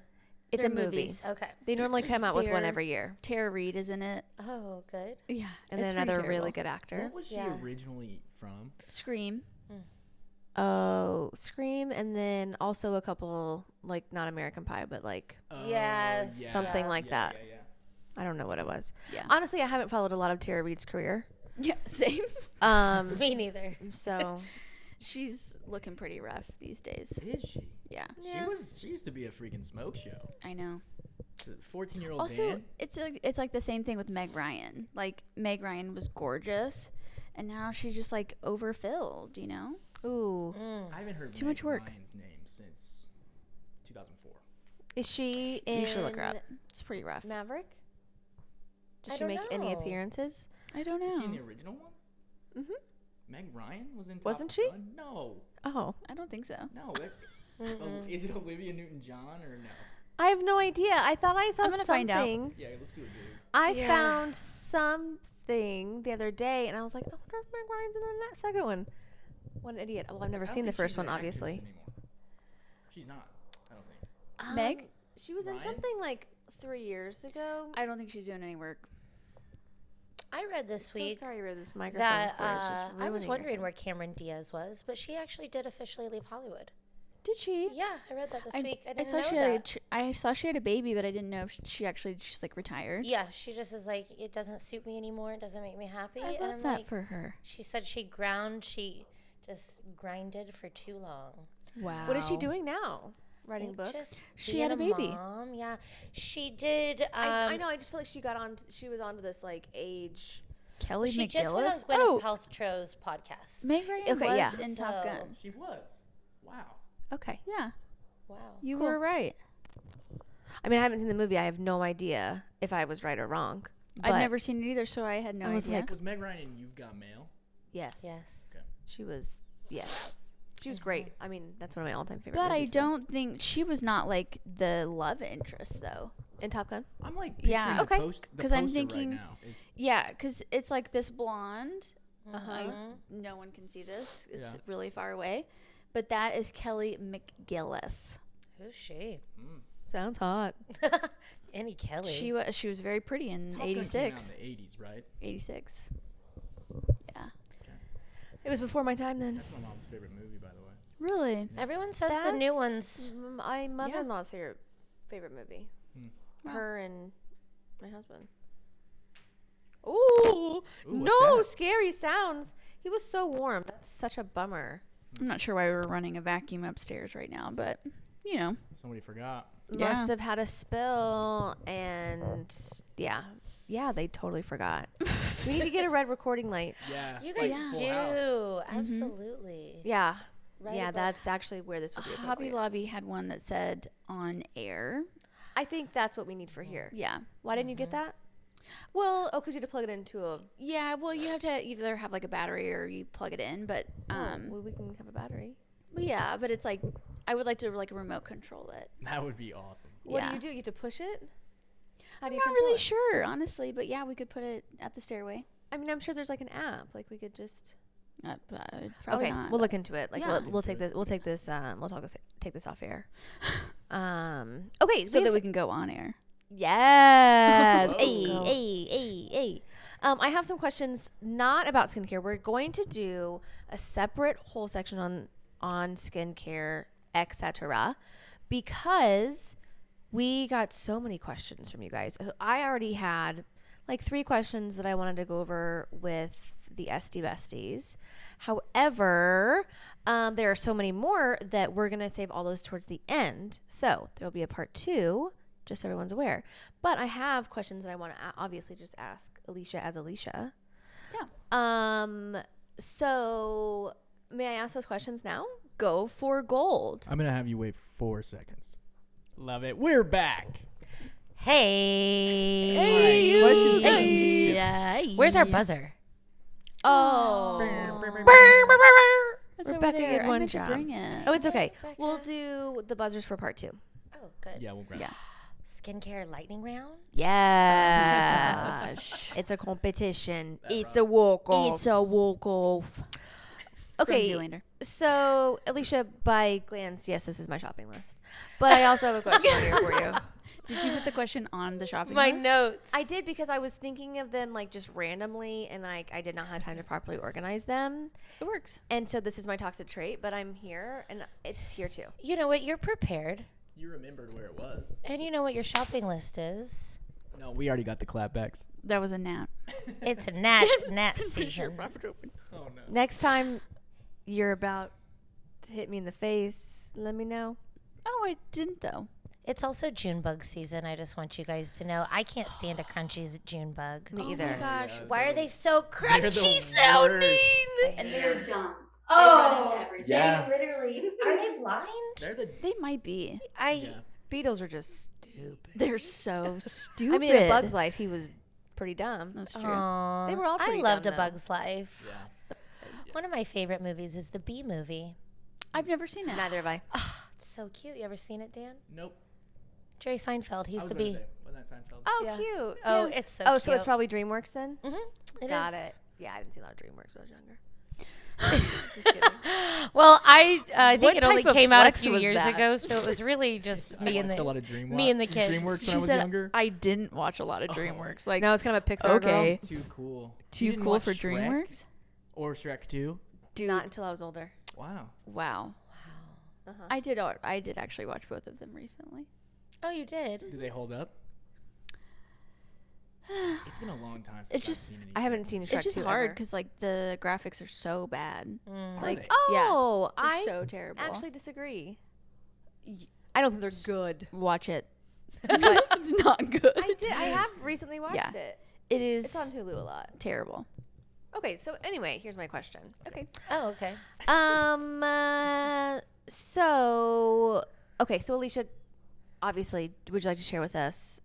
S1: It's
S2: They're
S1: a movie.
S2: movies.
S3: Okay.
S1: They normally come out with one
S2: They're-
S1: every year,
S2: Tara Reid is in it.
S3: Oh, good.
S2: Yeah.
S1: and
S2: it's
S1: then
S2: pretty
S1: another
S2: terrible.
S1: really good actor.
S4: What was she
S3: Yeah.
S4: originally from?
S2: Scream.
S1: Oh, Scream, and then also a couple like not American Pie, but like
S3: Yes.
S4: yeah.
S1: something like
S4: Yeah,
S1: that.
S4: yeah, yeah.
S1: I don't know what it was.
S2: Yeah.
S1: Honestly, I haven't followed a lot of Tara Reid's career.
S2: Yeah, same.
S3: Me neither.
S1: So
S2: She's looking pretty rough these days.
S4: Is she?
S2: Yeah,
S4: She used to be a freaking smoke show.
S2: I know.
S4: 14-year-old
S2: Also,
S4: band.
S2: it's like the same thing with Meg Ryan. Like Meg Ryan was gorgeous, and now she's just like overfilled. You know?
S1: Ooh.
S4: I haven't heard
S2: Too
S4: Meg
S2: much work.
S4: Ryan's name since 2004.
S1: Is she in
S2: You should look her up. It's pretty rough.
S1: Maverick? Did
S3: I
S1: she
S3: don't
S1: make any
S3: know.
S1: appearances?
S2: I don't
S4: Was she in
S2: know.
S4: the original one?
S1: Mm-hmm.
S4: Meg Ryan was in.
S1: Wasn't
S4: Top
S1: she?
S4: Gun? No,
S1: Oh.
S2: I don't think so.
S4: no. Is it Olivia Newton-John or no?
S1: I have no idea. I thought I saw
S2: I'm gonna
S1: something.
S2: find out.
S4: Yeah, let's do it, dude.
S1: I
S3: Yeah.
S1: found something the other day, and I was like, I wonder if Meg Ryan's in the second one. What an idiot. Well, I've never
S4: I don't
S1: seen the
S4: think
S1: first
S4: she's
S1: one,
S4: an actress
S1: obviously.
S4: anymore. She's not. I don't think.
S2: Meg?
S1: She was in
S4: Ryan?
S1: something like 3 years ago.
S2: I don't think she's doing any work.
S3: I read this week
S1: So sorry where this microphone
S3: that
S1: cord is just
S3: I was
S1: ruining your
S3: wondering
S1: time.
S3: where Cameron Diaz was, but she actually did officially leave Hollywood.
S1: Did she?
S3: Yeah, I read that this week. I didn't
S2: saw
S3: know
S2: she had
S3: that.
S2: I saw she had a baby, but I didn't know if she actually just like retired.
S3: Yeah, she just is like, it doesn't suit me anymore. It doesn't make me happy.
S2: I
S3: and
S2: love
S3: I'm
S2: that
S3: like,
S2: for her.
S3: she said she just grinded for too long.
S2: Wow.
S1: What is she doing now? Writing books?
S3: Just
S2: She
S3: being
S2: had a baby.
S3: Mom, yeah. She did.
S1: I know. I just feel like she got on. She was onto this like age.
S2: Kelly
S3: She
S2: McGillis?
S3: just went on Gwyneth
S2: Oh,
S3: Paltrow's podcast.
S2: Meg Ryan
S1: Okay,
S2: was
S1: yeah.
S2: in Top
S3: So-
S2: Gun.
S4: She was. Wow.
S1: Okay.
S2: Yeah,
S3: Wow.
S2: you
S1: Cool.
S2: were right.
S1: I mean, I haven't seen the movie. I have no idea if I was right or wrong.
S2: I've
S1: But
S2: never seen it either, so I had no
S1: I was
S2: idea.
S1: like-
S4: Was Meg Ryan in You've Got Mail?
S1: Yes.
S3: Yes.
S4: Okay.
S1: She was. Yes. She was great. I mean, that's one of my all-time favorite.
S2: but I
S1: movies, though.
S2: don't think she was not like the love interest though.
S1: In Top Gun.
S4: I'm like
S2: Yeah.
S4: picturing
S1: Okay.
S4: the
S2: 'Cause I'm
S4: poster
S2: thinking-
S4: right now.
S2: Yeah, because it's like this blonde.
S3: Mhm.
S2: No one can see this. It's
S4: Yeah.
S2: really far away. But that is Kelly McGillis.
S3: Who's she?
S1: Sounds hot.
S3: Annie Kelly.
S2: She was very pretty in
S4: Top Gun came out
S2: 86.
S4: in the 80s, right?
S2: 86. Yeah.
S1: It was before my time then.
S4: That's my mom's favorite movie, by the way.
S2: Really?
S3: Everyone says the new ones.
S1: My mother-in-law's favorite movie.
S2: Wow.
S1: Her and my husband. Ooh,
S4: Ooh, what's
S1: no
S4: that?
S1: scary sounds. He was so warm. That's such a bummer.
S2: I'm not sure why we were running a vacuum upstairs right now, but you know.
S4: Somebody forgot.
S2: Yeah.
S1: Must have had a spill, and yeah, they totally forgot. We need to get a red recording light.
S4: Yeah.
S3: You
S4: like
S3: guys
S4: Full
S3: do.
S4: House.
S3: Absolutely.
S1: Yeah,
S3: Right
S1: yeah,
S3: above-
S1: that's actually where this would be.
S2: Hobby
S1: appropriate.
S2: Lobby had one that said on air.
S1: I think that's what we need for here.
S2: Yeah.
S1: Why didn't you get that?
S2: Well,
S1: Oh, because you had to plug it into a.
S2: yeah, well, you have to either have like a battery or you plug it in, but
S1: Well, we can have a battery.
S2: yeah, but it's like I would like to like remote control it.
S4: That would be awesome.
S1: What
S2: Yeah.
S1: do you do? You have to push it. How do
S2: I'm
S1: you
S2: not
S1: control
S2: really
S1: it?
S2: sure, honestly, but yeah, we could put it at the stairway.
S1: I mean, I'm sure there's like an app. Like we could just.
S2: Probably
S1: Okay,
S2: not.
S1: we'll look into it. Like
S2: Yeah.
S1: we'll take this. We'll take this. Take this off air. Okay,
S2: so that
S1: have
S2: we can go on air.
S1: Yes.
S4: Whoa.
S1: Hey. I have some questions not about skincare. We're going to do a separate whole section on skincare, etc. Because we got so many questions from you guys. I already had like 3 questions that I wanted to go over with the SD Besties. However, there are so many more that we're going to save all those towards the end. So there'll be a part 2, just so everyone's aware. But I have questions that I want to obviously just ask Alicia as Alicia.
S2: Yeah.
S1: So may I ask those questions now?
S2: Go for gold.
S4: I'm going to have you wait 4 seconds. Love it. We're back.
S3: Hey.
S4: Hey, questions for Alicia.
S2: Yeah.
S3: Where's our buzzer?
S1: Oh.
S2: It's over
S1: Rebecca,
S2: there.
S1: good
S2: I
S1: one
S2: meant to
S1: job.
S2: bring it.
S1: Oh, it's okay.
S3: Rebecca.
S1: We'll do the buzzers for part 2.
S3: Oh, good.
S4: Yeah, we'll grab
S2: Yeah.
S4: it.
S3: Skincare lightning round?
S1: Yes. It's a competition. It's a walk-off. It's a walk-off.
S2: From
S1: Okay,
S2: Zoolander.
S1: so Alicia, by glance, yes, this is my shopping list. But I also have a question here for you.
S2: Did you put the question on the shopping
S3: My
S2: list?
S3: notes.
S1: I did because I was thinking of them like just randomly, and I did not have time to properly organize them.
S2: It works.
S1: And so this is my toxic trait, but I'm here, and it's here too.
S3: You know what? You're prepared.
S4: You remembered where it was.
S3: And you know what your shopping list is.
S4: No, we already got the clapbacks.
S2: That was a nap.
S3: It's a gnat season.
S4: Oh, no.
S1: Next time you're about to hit me in the face, let me know.
S2: Oh, I didn't though.
S3: It's also June bug season. I just want you guys to know. I can't stand a crunchy June bug.
S1: Me
S2: Oh
S1: either.
S2: my gosh.
S3: Why are they so
S4: They're the
S3: crunchy sounding?
S4: worst.
S5: And they're dumb.
S3: Oh,
S5: They run into everything.
S6: Yeah.
S3: They literally. Are they blind?
S4: They're the
S2: They might be.
S4: yeah.
S1: Beetles are just stupid.
S2: They're so stupid.
S1: I mean, in A Bug's Life, he was pretty dumb.
S2: That's true.
S3: Aw,
S1: They were all
S3: I
S1: pretty
S3: loved
S1: dumb,
S3: A
S1: though.
S3: Bug's Life.
S4: Yeah.
S3: One of my favorite movies is the Bee Movie.
S2: I've never seen it.
S1: Neither have I.
S3: It's so cute. You ever seen it, Dan?
S4: Nope.
S3: Jerry Seinfeld. He's
S4: I was
S3: the
S4: gonna
S3: bee.
S4: say, wasn't that Seinfeld?
S1: Oh,
S3: Yeah.
S1: cute.
S3: Oh,
S1: Yeah.
S3: it's so
S1: Oh,
S3: cute.
S1: so it's probably DreamWorks then?
S3: Mm-hmm.
S1: Got it. Yeah, I didn't see a lot of DreamWorks when I was younger. Just kidding.
S3: Well, I think
S1: What
S3: it only
S1: type of
S3: came out a
S1: flex
S3: few
S1: was
S3: years
S1: that?
S3: ago, so it was really just
S4: I
S3: me and
S4: watched a lot
S3: the.
S4: of
S3: me and the kids.
S4: DreamWorks when
S2: She
S4: I was
S2: said
S4: younger.
S2: I didn't watch a lot of DreamWorks. Like
S1: No, it's kind of a Pixar
S2: Okay.
S1: girl.
S4: It's too cool. You
S2: too
S4: didn't
S2: cool
S4: watch
S2: for
S4: Shrek
S2: DreamWorks.
S4: or Shrek 2?
S1: Not until I was older.
S4: Wow.
S2: Wow.
S1: Uh-huh.
S2: I did actually watch both of them recently.
S3: Oh, you did.
S4: Do they hold up? It's been a long time since
S2: It's
S4: I've
S2: just-
S4: seen any
S1: I haven't
S4: Shrek.
S1: seen Shrek
S2: It's just
S1: 2
S2: hard
S1: ever.
S2: because like the graphics are so bad.
S3: Mm.
S4: Are
S2: like,
S4: they?
S1: Oh,
S2: They're
S1: I
S2: so terrible.
S1: actually disagree. I don't think they're good.
S2: watch it.
S1: But
S2: It's not good.
S1: I did. I have recently watched
S2: Yeah.
S1: it.
S2: It is
S1: It's on Hulu a lot.
S2: terrible.
S1: Okay, so anyway, here's my question.
S2: Okay.
S3: Oh, okay.
S1: So Alicia, obviously, would you like to share with us,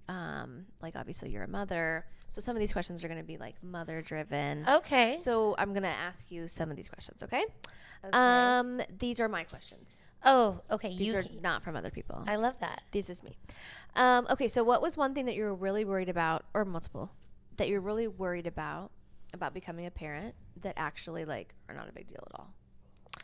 S1: like, obviously you're a mother, so some of these questions are going to be, like, mother-driven.
S3: Okay.
S1: So I'm going to ask you some of these questions, okay?
S3: Okay.
S1: These are my questions.
S3: Oh, okay.
S1: These are not from other people.
S3: I love that.
S1: These is me. Okay, so what was one thing that you were really worried about, or multiple, that you're really worried about becoming a parent that actually, like, are not a big deal at all?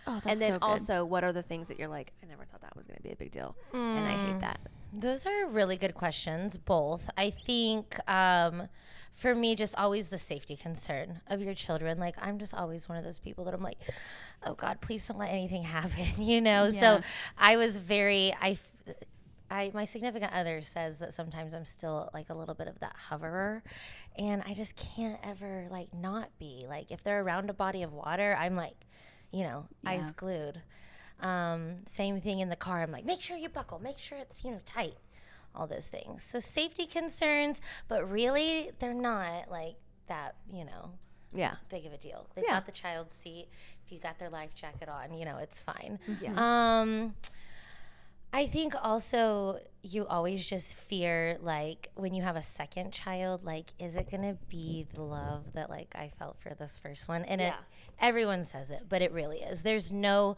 S2: Oh, that's
S1: And then
S2: so good.
S1: also, what are the things that you're like, I never thought that was going to be a big deal, and I hate that.
S3: Those are really good questions, both. I think for me, just always the safety concern of your children. Like, I'm just always one of those people that I'm like, oh God, please don't let anything happen, you know?
S2: Yeah.
S3: So I was very, my significant other says that sometimes I'm still like a little bit of that hoverer, and I just can't ever like not be. Like, if they're around a body of water, I'm like, you know, eyes
S2: Yeah.
S3: glued. Same thing in the car. I'm like, make sure you buckle, make sure it's, you know, tight, all those things. So safety concerns, but really they're not like that, you know,
S1: Yeah.
S3: big of a deal. They've
S1: Yeah.
S3: got the child seat. If you got their life jacket on, you know, it's fine.
S1: Yeah.
S3: I think also you always just fear, like, when you have a second child, like, is it going to be the love that, like, I felt for this first one? And
S1: Yeah.
S3: everyone says it, but it really is. There's no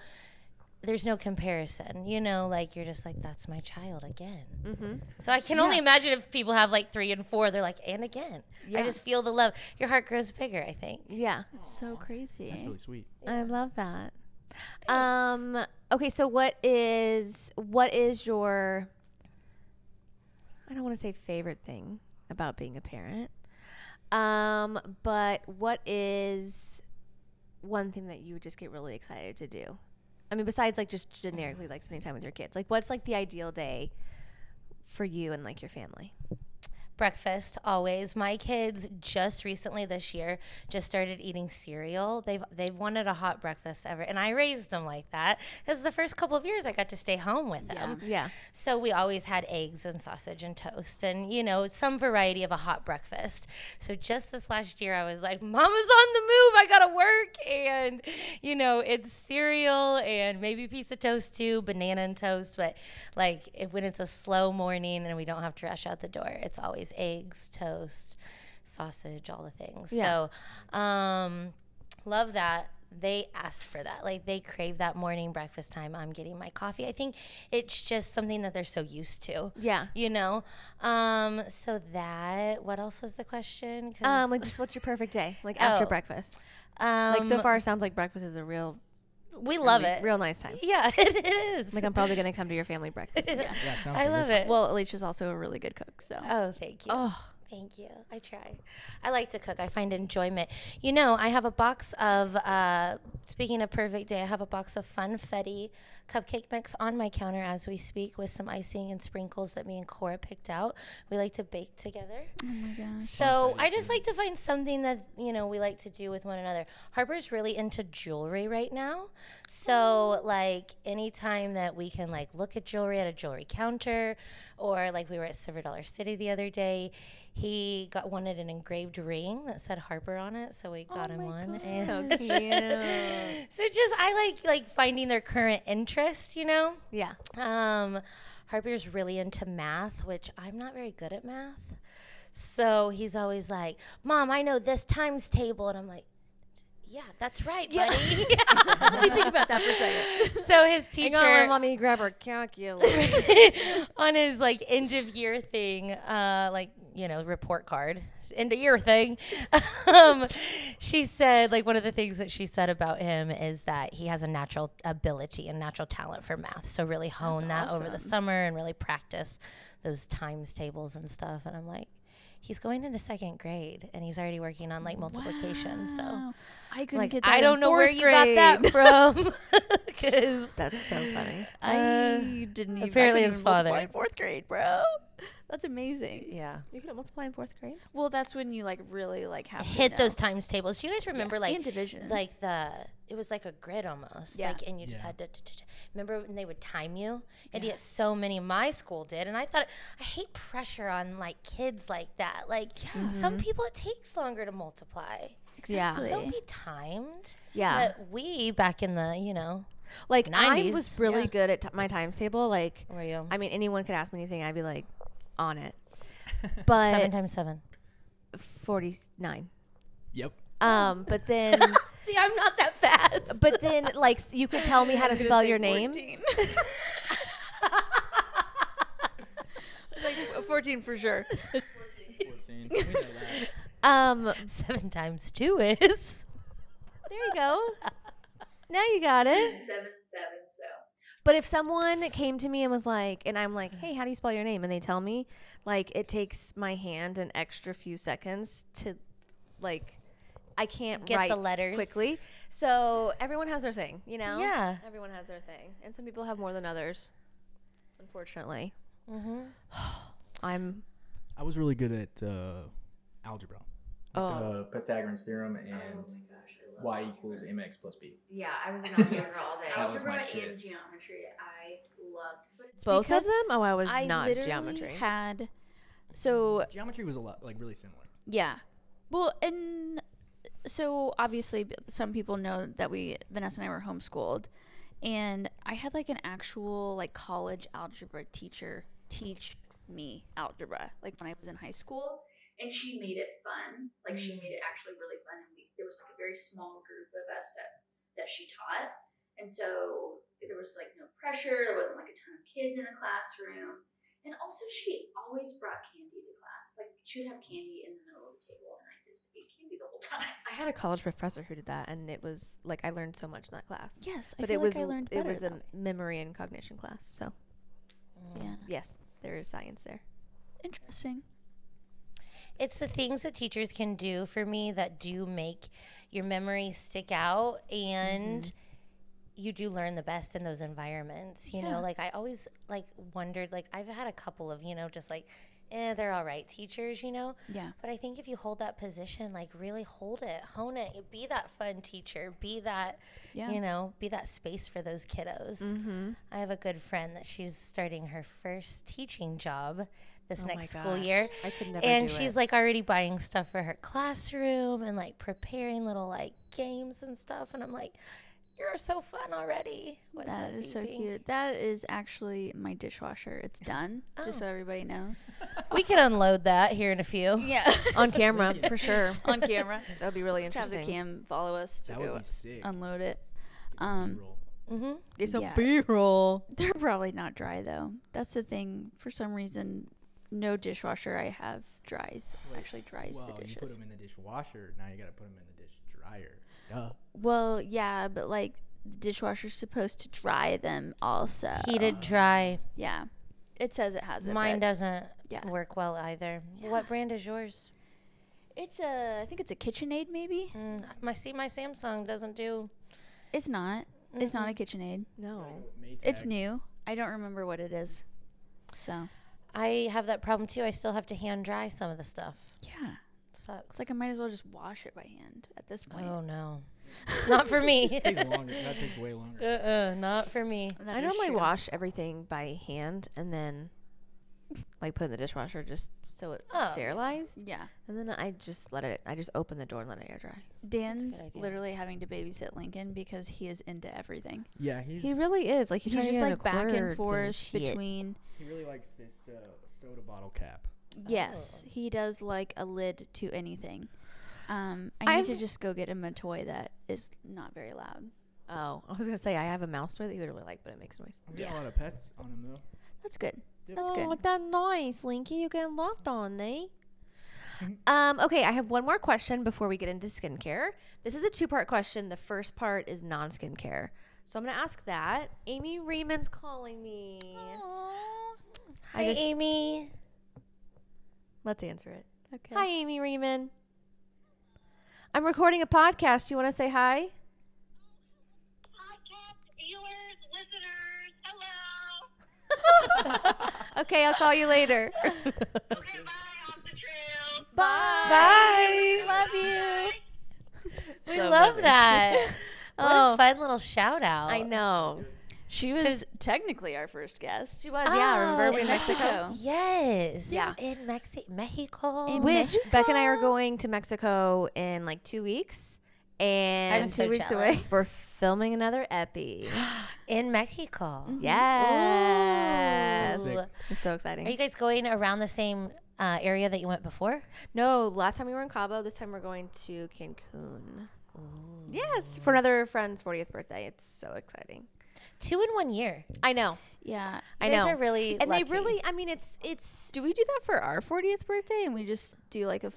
S3: comparison, you know, like, you're just like, that's my child again.
S1: Mm-hmm.
S3: So I can only imagine if people have like 3 and 4, they're like, and again.
S1: Yeah.
S3: I just feel the love. Your heart grows bigger, I think.
S1: Yeah.
S2: It's so crazy.
S4: That's really sweet.
S1: I love that. Okay, so what is your, I don't want to say favorite thing about being a parent, but what is one thing that you would just get really excited to do? I mean, besides like just generically like spending time with your kids, like what's like the ideal day for you and like your family?
S3: Breakfast, always. My kids just recently this year just started eating cereal. They've wanted a hot breakfast ever, and I raised them like that because the first couple of years I got to stay home with them.
S1: Yeah.
S3: So we always had eggs and sausage and toast and, you know, some variety of a hot breakfast. So just this last year I was like, Mama's on the move. I got to work. And, you know, it's cereal and maybe a piece of toast too, banana and toast. But like when it's a slow morning and we don't have to rush out the door, it's always eggs, toast, sausage, all the things.
S1: Yeah.
S3: So love that. They ask for that. Like, they crave that morning breakfast time. I'm getting my coffee. I think it's just something that they're so used to.
S1: Yeah.
S3: You know? So that, what else was the question? 'Cause,
S1: Like just what's your perfect day? Like after
S3: Oh.
S1: breakfast. Like so far it sounds like breakfast is a real
S3: we love it.
S1: real nice time.
S3: Yeah, it is.
S1: Like I'm probably going to come to your family breakfast.
S2: Yeah.
S4: Yeah, sounds
S3: I love it.
S2: Well, Alicia's also a really good cook, so
S3: Oh, thank you.
S1: Oh,
S3: Thank you. I try. I like to cook. I find enjoyment. You know, I have a box of, speaking of perfect day, I have a box of Funfetti cupcake mix on my counter as we speak with some icing and sprinkles that me and Cora picked out. We like to bake together.
S2: Oh my gosh.
S3: So I just like to find something that, we like to do with one another. Harper's really into jewelry right now. So like anytime that we can like look at jewelry at a jewelry counter, or like we were at Silver Dollar City the other day, he wanted an engraved ring that said Harper on it, so we got him one. And
S1: So cute.
S3: so just I like finding their current interest,
S1: Yeah.
S3: Harper's really into math, which I'm not very good at math. So he's always like, Mom, I know this times table. And I'm like, yeah, that's right, buddy.
S2: Let me think about that for a second.
S3: So his teacher,
S1: Hang on, let mommy grab her calculator.
S3: on his like end of year thing, report card, end of year thing, she said, like, one of the things that she said about him is that he has a natural ability and natural talent for math. So really hone that over the summer and really practice those times tables and stuff. And I'm like, he's going into second grade and he's already working on like multiplication. So
S2: I couldn't
S3: like,
S2: get that.
S3: I don't know where you got that from. Because
S1: That's so funny.
S2: I didn't even.
S3: apparently
S2: I
S3: his
S2: couldn't even
S3: father.
S2: multiply in 4th grade, bro. That's amazing.
S3: yeah.
S1: You couldn't multiply in 4th grade?
S2: Well, that's when you like really like have to
S3: Hit
S2: know.
S3: those times tables. Do you guys remember
S2: and
S3: like
S2: division.
S3: it was like a grid almost.
S2: Yeah.
S3: Like, and you just
S4: Yeah.
S3: had to remember when they would time you? And yet so many my school did. And I thought, I hate pressure on like kids like that. Like some people it takes longer to multiply.
S2: Exactly.
S3: Don't be timed.
S1: Yeah.
S3: But we back in the,
S1: Like, I
S3: 90s,
S1: was really
S3: yeah.
S1: good at my times table. Like,
S3: where you
S1: I mean, anyone could ask me anything. I'd be like, on it. But
S3: 7 times 7.
S1: 49.
S4: Yep.
S1: But then,
S3: See, I'm not that fast.
S1: but then, like, you could tell me how to spell your name.
S2: It's like 14 for sure.
S4: 14. We know that.
S3: 7 times 2 is.
S1: There you go. Now you got it.
S5: 7, 7, so.
S1: But if someone came to me and was like, and I'm like, hey, how do you spell your name? And they tell me, like, it takes my hand an extra few seconds to, like, I can't
S3: Get
S1: write
S3: the letters
S1: quickly. So everyone has their thing,
S3: Yeah.
S1: Everyone has their thing. And some people have more than others, unfortunately.
S3: Mm-hmm.
S4: I was really good at algebra.
S6: The Pythagorean's theorem and
S5: Oh my gosh, I love
S6: y
S5: algebra.
S6: equals mx plus b.
S5: Yeah, I was in algebra all day.
S6: That was
S5: Algebra
S6: my shit.
S5: and geometry, I loved. But
S1: Both of
S2: because
S1: them? Oh, I was
S2: I
S1: not
S2: literally
S1: geometry.
S2: had. So
S4: Geometry was a lot like really similar.
S2: yeah, well, and so obviously some people know that Vanessa and I were homeschooled, and I had like an actual like college algebra teacher teach me algebra like when I was in high school.
S5: And she made it fun. Like, she made it actually really fun. And there was like a very small group of us that she taught. And so there was like no pressure. There wasn't like a ton of kids in the classroom. And also, she always brought candy to class. Like, she would have candy in the middle of the table, and I just ate candy the whole time.
S1: I had a college professor who did that, and it was like I learned so much in that class.
S2: Yes,
S1: But
S2: I
S1: it was
S2: I learned
S1: it
S2: better
S1: was a
S2: about
S1: memory and cognition class. So
S2: yeah,
S1: yes, there is science there.
S2: interesting.
S3: It's the things that teachers can do for me that do make your memory stick out, and you do learn the best in those environments. You know, like I always like wondered, like I've had a couple of, just like, they're all right teachers,
S2: Yeah.
S3: But I think if you hold that position, like really hold it, hone it, be that fun teacher, be that,
S2: Yeah.
S3: be that space for those kiddos.
S1: Mm-hmm.
S3: I have a good friend that she's starting her first teaching job this
S1: Oh my
S3: next school
S1: gosh.
S3: year.
S1: I could never
S3: And
S1: do
S3: she's
S1: it.
S3: like already buying stuff for her classroom and like preparing little like games and stuff. And I'm like, you're so fun already. What's
S2: That
S3: up,
S2: is so
S3: beeping?
S2: cute. That is actually my dishwasher. It's done, just so everybody knows.
S3: We can unload that here in a few.
S2: Yeah,
S1: on camera for sure.
S2: on camera.
S1: That would be really
S2: Let's have the
S1: interesting.
S2: cam follow us to
S4: That would
S2: go
S4: be sick.
S2: unload it.
S4: Get some
S2: um,
S4: B-roll.
S3: Mm-hmm.
S1: Get some
S2: Yeah.
S1: B-roll.
S2: They're probably not dry though. That's the thing. For some reason, no dishwasher I have dries. Actually dries
S4: Well,
S2: the
S4: you put
S2: dishes.
S4: them in the dishwasher. Now you got to put them in the dish dryer. Duh.
S2: Well, yeah, but like the dishwasher's supposed to dry them also.
S3: Heated dry.
S2: Yeah. It says it has it.
S3: Mine
S2: but
S3: doesn't
S2: yeah.
S3: work well either.
S2: Yeah.
S3: What brand is yours?
S2: I think it's a KitchenAid maybe.
S3: My Samsung doesn't do.
S2: It's not. It's not a KitchenAid.
S1: No.
S2: It's new. I don't remember what it is. So.
S3: I have that problem too. I still have to hand dry some of the stuff.
S2: Yeah.
S3: Sucks.
S2: It's like I might as well just wash it by hand at this point.
S3: Oh no, not for me.
S4: It takes longer. That takes way longer.
S3: Not for me.
S2: That
S1: I
S2: is
S1: normally
S2: true.
S1: wash everything by hand and then like put it in the dishwasher just so it's sterilized.
S2: Yeah.
S1: And then I just open the door and let it air dry.
S2: Dan's
S3: idea.
S2: literally having to babysit Lincoln because he is into everything.
S4: Yeah,
S1: He really is. Like he's trying to
S2: just
S1: get
S2: like back and
S1: cords
S2: forth
S1: shit.
S2: between.
S4: He really likes this soda bottle cap.
S2: Yes, he does like a lid to anything. I need to just go get him a toy that is not very loud.
S1: Oh, I was gonna say I have a mouse toy that he would really like, but it makes noise.
S4: I'm getting a lot of pets on him though.
S2: That's good.
S4: Yep.
S2: That's good.
S1: That's nice, Linky. You getting loved on, eh? Okay, I have one more question before we get into skincare. This is a 2-part question. The first part is non-skincare. So I'm going to ask that. Amy Reeman's calling me.
S3: Hi, Amy.
S1: Let's answer it.
S2: Okay.
S1: Hi, Amy Reeman. I'm recording a podcast. You want to say hi?
S7: Podcast viewers, listeners, hello.
S1: Okay, I'll call you later.
S7: Okay, bye. Off the trail.
S1: Bye.
S2: Love you.
S3: We
S1: So
S3: love
S1: funny.
S3: that. What
S1: Oh.
S3: a fun little shout out.
S1: I know.
S2: She was technically our first guest.
S1: She was, yeah. Remember we
S3: in
S1: in Mexico?
S3: Yes.
S1: Yeah.
S3: In Mexico.
S2: In
S1: Which Becca and I are going to Mexico in like 2 weeks. And
S3: I'm so
S1: 2 weeks
S3: jealous.
S1: away. We're filming another epi.
S3: In Mexico.
S1: Yes.
S3: Ooh.
S1: It's so exciting.
S3: Are you guys going around the same area that you went before?
S1: No, last time we were in Cabo. This time we're going to Cancun. Yes, for another friend's 40th birthday. It's so exciting.
S3: 2 in 1 year.
S1: I know.
S2: Yeah.
S1: I
S3: You guys
S1: know.
S3: are really
S1: And
S3: lucky.
S1: they really, I mean, it's
S2: Do we do that for our 40th birthday and we just do like a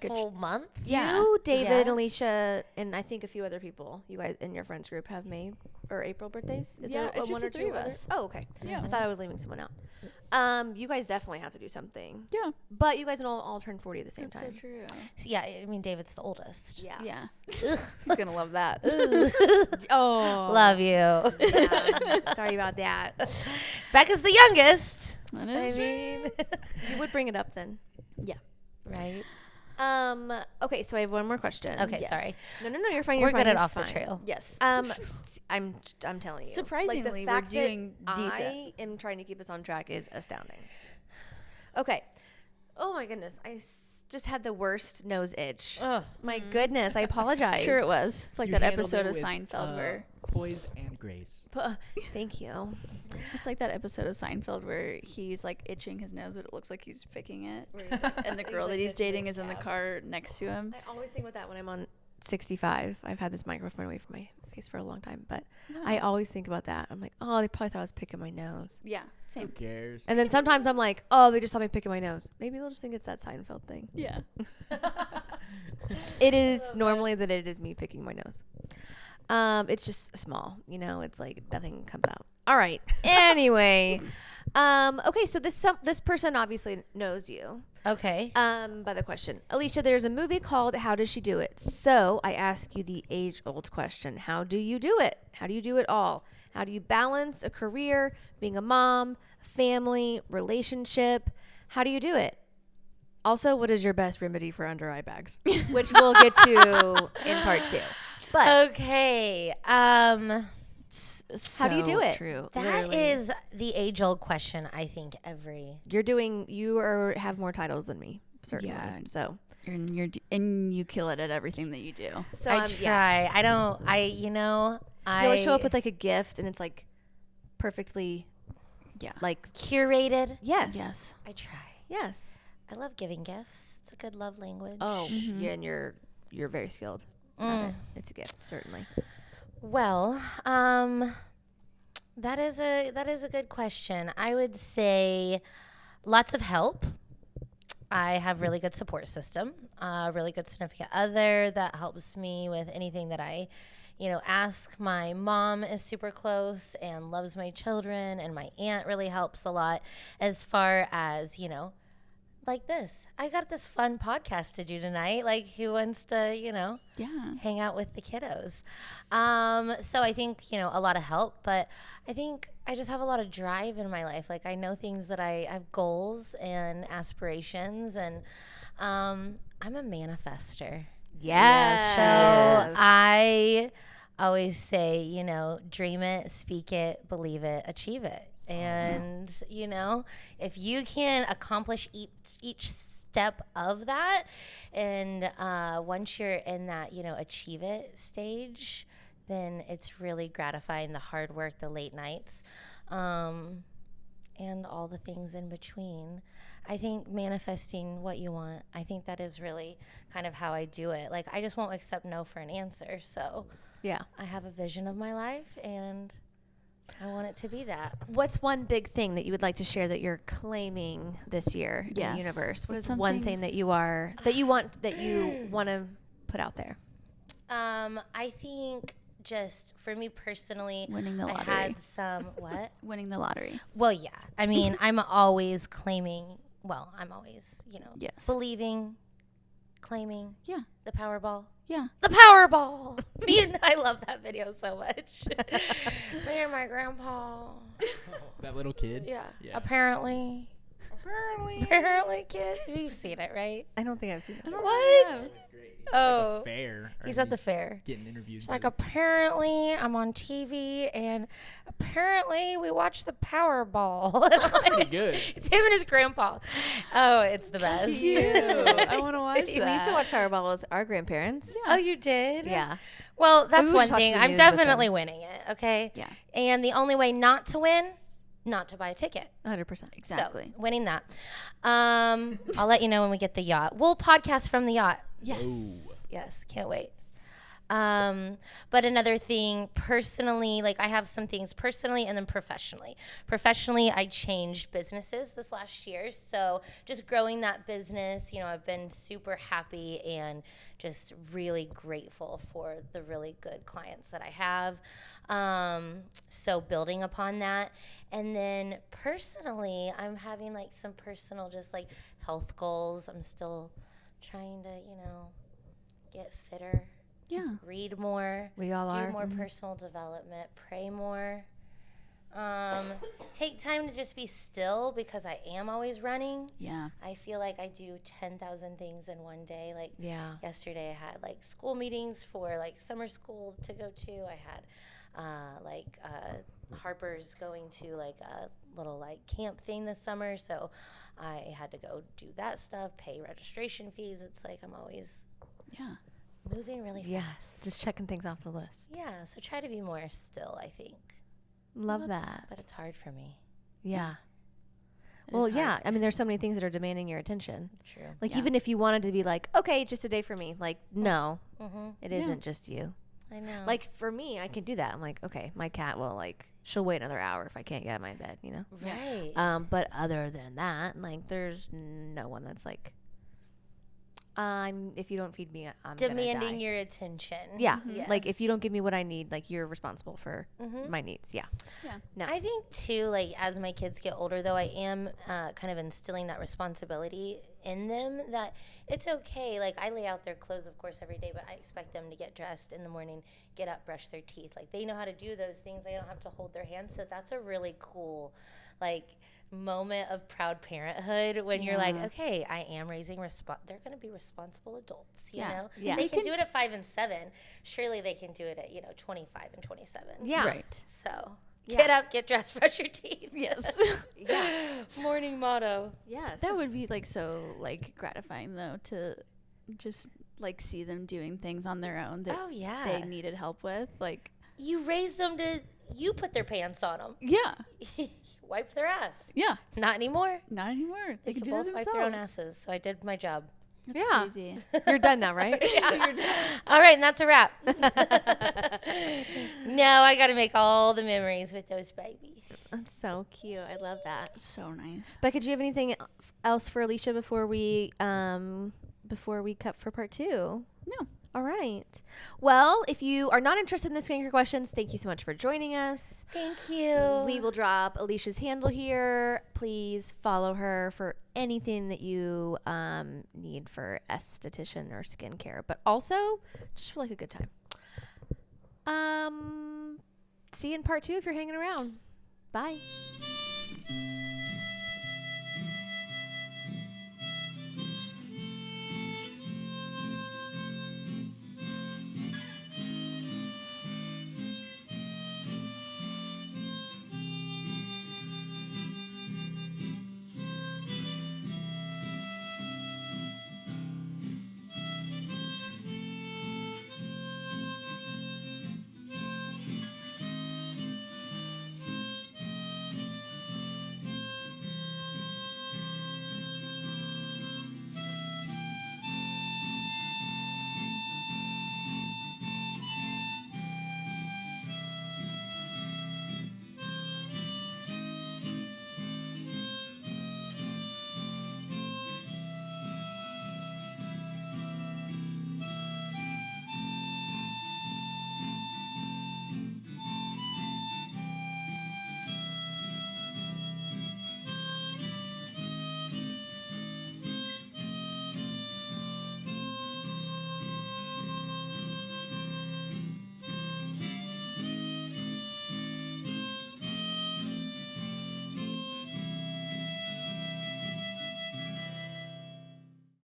S3: full month.
S2: Yeah.
S1: you, David,
S3: Yeah.
S1: and Alicia, and I think a few other people. You guys in your friends group have May or April birthdays. Is
S2: Yeah,
S1: there
S2: it's just
S1: one or
S2: the three
S1: two
S2: of
S1: other?
S2: us.
S1: Oh, okay.
S2: Yeah.
S1: I thought I was leaving someone out. You guys definitely have to do something.
S2: Yeah.
S1: But you guys all turn 40 at the same
S2: That's
S1: time.
S2: so true.
S3: Yeah, I mean David's the oldest.
S1: Yeah.
S2: Yeah.
S3: Ugh.
S2: He's gonna love that.
S1: Oh.
S3: Love you.
S1: Yeah. Sorry about that.
S3: Becca's the youngest.
S2: That
S1: I
S2: is
S1: mean, you would bring it up then.
S3: Right.
S1: Okay, so I have one more question.
S3: Okay,
S1: Yes.
S3: sorry.
S1: No, you're fine.
S3: We're
S1: You're fine,
S3: good at
S1: you're
S3: off the
S1: fine.
S3: trail.
S2: yes.
S1: I'm telling you.
S2: Surprisingly, we're
S1: fact that
S2: doing decent.
S1: I am trying to keep us on track is astounding. Okay. Oh my goodness, I just had the worst nose itch.
S3: Ugh.
S1: My goodness, I apologize.
S2: Sure it was. It's like
S4: You
S2: that
S4: handled
S2: episode
S4: it
S2: of
S4: with,
S2: Seinfeld where
S4: poise and grace.
S1: Thank you.
S2: it's like that episode of Seinfeld where he's like itching his nose, but it looks like he's picking it, and the girl that he's dating is in the car next to him.
S1: I always think about that when I'm on 65. I've had this microphone away from my face for a long time, but I always think about that. I'm like, oh, they probably thought I was picking my nose.
S2: Yeah,
S4: Who
S2: same.
S4: cares?
S1: And then sometimes I'm like, oh, they just saw me picking my nose. Maybe they'll just think it's that Seinfeld thing.
S2: Yeah.
S1: It is normally that it is me picking my nose. It's just small, it's like nothing comes out. All right. Anyway, okay. So this person obviously knows you.
S3: Okay.
S1: By the question, Alicia, there's a movie called How Does She Do It? So I ask you the age-old question: how do you do it? How do you do it all? How do you balance a career, being a mom, family, relationship? How do you do it? Also, what is your best remedy for under eye bags? Which we'll get to in part 2. But
S3: Okay.
S1: how do you do it?
S2: True.
S3: That is the age-old question. I think
S1: You have more titles than me, certainly.
S2: Yeah.
S1: So
S2: And you kill it at everything that you do.
S3: I try. I don't.
S1: You always show up with like a gift, and it's like perfectly, like
S3: curated.
S1: yes,
S2: Yes.
S3: I try.
S1: yes.
S3: I love giving gifts. It's a good love language.
S1: Oh, yeah, and you're very skilled. It's a gift, certainly.
S3: Well, that is a good question. I would say lots of help. I have really good support system, really good significant other that helps me with anything that I ask. My mom is super close and loves my children, and my aunt really helps a lot as far as, like this. I got this fun podcast to do tonight. Like, who wants to, hang out with the kiddos? So I think, a lot of help, but I think I just have a lot of drive in my life. Like, I know things that I have goals and aspirations, and I'm a manifester.
S1: Yes.
S3: So I always say, dream it, speak it, believe it, achieve it. And, if you can accomplish each step of that, and once you're in that, achieve it stage, then it's really gratifying, the hard work, the late nights, and all the things in between. I think manifesting what you want, I think that is really kind of how I do it. Like, I just won't accept no for an answer. So
S1: Yeah.
S3: I have a vision of my life, and I want it to be that.
S1: What's one big thing that you would like to share that you're claiming this year in the universe? What is one thing that you want to put out there?
S3: I think just for me personally,
S2: Winning the lottery.
S3: I had some what?
S2: Winning the lottery.
S3: Well, yeah. I mean, I'm always claiming. Well, I'm always,
S2: Yes.
S3: believing, claiming.
S2: Yeah.
S3: The Powerball.
S2: Yeah.
S3: The Powerball. I love that video so much. Me and my grandpa.
S4: That little kid.
S3: Yeah.
S4: Yeah.
S3: Apparently, kid. You've seen it, right?
S1: I don't think I've seen it.
S3: What?
S4: That's great. He's
S3: Oh.
S4: at the fair. or
S3: He's at the fair.
S4: Getting interviewed.
S3: She's like, apparently I'm on TV, and apparently we watched the Powerball.
S4: pretty good.
S3: It's him and his grandpa. Oh, it's the best.
S2: I want to watch
S1: We used to watch Powerball with our grandparents.
S3: Oh, you did?
S1: Yeah.
S3: Well, that's
S1: would
S3: one
S1: watch
S3: thing.
S1: the
S3: I'm
S1: news with them.
S3: definitely winning it, okay?
S2: Yeah.
S3: And the only way not to win, not to buy a ticket.
S1: 100%.
S2: Exactly.
S3: So, winning that. I'll let you know when we get the yacht. We'll podcast from the yacht.
S1: Yes.
S3: Yes, can't wait. But another thing, personally, like I have some things personally and then professionally. Professionally, I changed businesses this last year. So just growing that business, I've been super happy and just really grateful for the really good clients that I have. So building upon that. And then personally, I'm having like some personal just like health goals. I'm still trying to, get fitter.
S2: Yeah.
S3: Read more.
S1: We all
S3: do
S1: are.
S3: more personal development. Pray more. Take time to just be still because I am always running.
S2: Yeah.
S3: I feel like I do 10,000 things in one day. Like yesterday I had like school meetings for like summer school to go to. I had Harper's going to like a little like camp thing this summer. So I had to go do that stuff, pay registration fees. It's like I'm always moving really fast.
S1: Just checking things off the list.
S3: Yeah, so try to be more still, I think.
S1: Love that.
S3: But it's hard for me.
S1: Yeah.
S2: It
S1: Well,
S2: is
S1: yeah.
S2: hard.
S1: I mean, there's so many things that are demanding your attention.
S3: True.
S1: Like,
S2: Yeah.
S1: even if you wanted to be like, okay, just a day for me. Like, no,
S3: Mm-hmm.
S1: it isn't just you.
S3: I know.
S1: Like, for me, I can do that. I'm like, okay, my cat will, like, she'll wait another hour if I can't get out of my bed,
S3: right.
S1: But other than that, like, there's no one that's like, if you don't feed me, I'm gonna
S3: Demanding
S1: die.
S3: your attention.
S1: Yeah.
S3: Yes.
S1: Like, if you don't give me what I need, like, you're responsible for
S3: Mhm.
S1: my needs. Yeah. No.
S3: I think too, like as my kids get older, though, I am kind of instilling that responsibility in them that it's okay. Like I lay out their clothes, of course, every day, but I expect them to get dressed in the morning, get up, brush their teeth. Like they know how to do those things. They don't have to hold their hands. So that's a really cool, like moment of proud parenthood when you're like, okay, I am raising they're going to be responsible adults, you know?
S1: Yeah.
S3: They can do it at 5 and 7. Surely they can do it at, 25 and 27.
S1: Yeah.
S2: Right.
S3: So get up, get dressed, brush your teeth.
S2: Yes.
S3: Morning motto.
S1: Yes.
S2: That would be like so like gratifying though to just like see them doing things on their own that
S3: Oh, yeah.
S2: they needed help with. Like
S3: You raised them you put their pants on them.
S2: yeah.
S3: Wipe their ass.
S2: Yeah.
S3: Not anymore.
S2: Not anymore. They can do
S3: both
S2: that
S3: wipe
S2: themselves.
S3: their own asses. So I did my job.
S2: That's
S1: Yeah.
S2: crazy.
S1: You're done now, right?
S3: All right, and that's a wrap. No, I got to make all the memories with those babies.
S1: That's so cute. I love that.
S2: So nice.
S1: Becca, do you have anything else for Alicia before we cut for part 2?
S2: No.
S1: All right. Well, if you are not interested in the skincare questions, thank you so much for joining us.
S3: Thank you.
S1: We will drop Alicia's handle here. Please follow her for anything that you need for esthetician or skincare, but also just for like a good time. See you in part 2 if you're hanging around. Bye.